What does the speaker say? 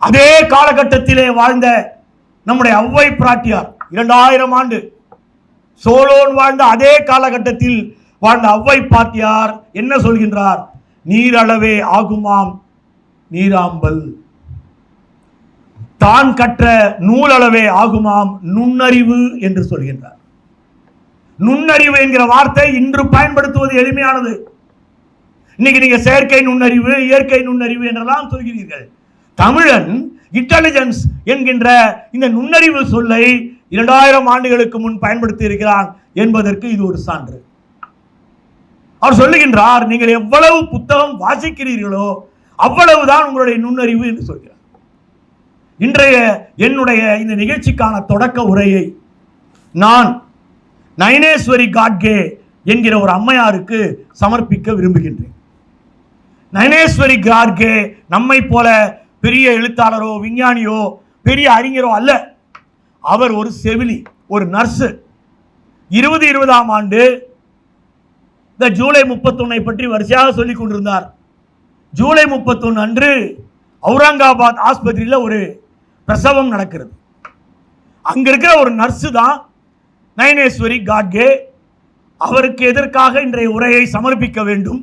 அதே காலகட்டத்திலே வாழ்ந்த நம்முடைய ஔவை பிராட்டியார் 2000 ஆண்டு சோலோன் வாழ்ந்த அதே காலகட்டத்தில் வாழ்ந்த ஔவை பாட்டியார் என்ன சொல்கின்றார்? நீரளவே ஆகுமாம் நீராம்பல், தான் கற்ற நூலளவே ஆகுமாம் நுண்ணறிவு என்று சொல்கின்றார். நுண்ணறிவு என்கிற வார்த்தை இன்று பயன்படுத்துவது எளிமையானது. இன்னைக்கு நீங்க செயற்கை நுண்ணறிவு, இயற்கை நுண்ணறிவு என்றெல்லாம் சொல்கிறீர்கள். தமிழன் இன்டெலிஜென்ஸ் என்கின்ற இந்த நுண்ணறிவு சொல்லை 2000 ஆண்டுகளுக்கு முன் பயன்படுத்தி இருக்கிறான் என்பதற்கு இது ஒரு சான்று. அவர் சொல்லுகின்றார், நீங்கள் எவ்வளவு புத்தகம் வாசிக்கிறீர்களோ அவ்வளவுதான் உங்களுடைய நுண்ணறிவு என்று சொல்கிறார். இன்றைய என்னுடைய இந்த நிகழ்ச்சிக்கான தொடக்க உரையை நான் நயனேஸ்வரி காட்கே என்கிற ஒரு அம்மையாருக்கு சமர்ப்பிக்க விரும்புகின்றேன். நயனேஸ்வரி காட்கே நம்மை போல பெரிய எழுத்தாளரோ விஞ்ஞானியோ பெரிய அறிஞரோ அல்ல. அவர் ஒரு செவிலி, ஒரு நர்ஸு. 2020ஆம் ஆண்டு இந்த ஜூலை 31 பற்றி வரிசையாக சொல்லிக் கொண்டிருந்தார். ஜூலை 31 அன்று அவுரங்காபாத் ஆஸ்பத்திரியில் ஒரு பிரசவம் நடக்கிறது. அங்க இருக்கிற ஒரு நர்ஸு தான் நயனேஸ்வரி காட்கே. அவருக்கு எதற்காக இன்றைய உரையை சமர்ப்பிக்க வேண்டும்?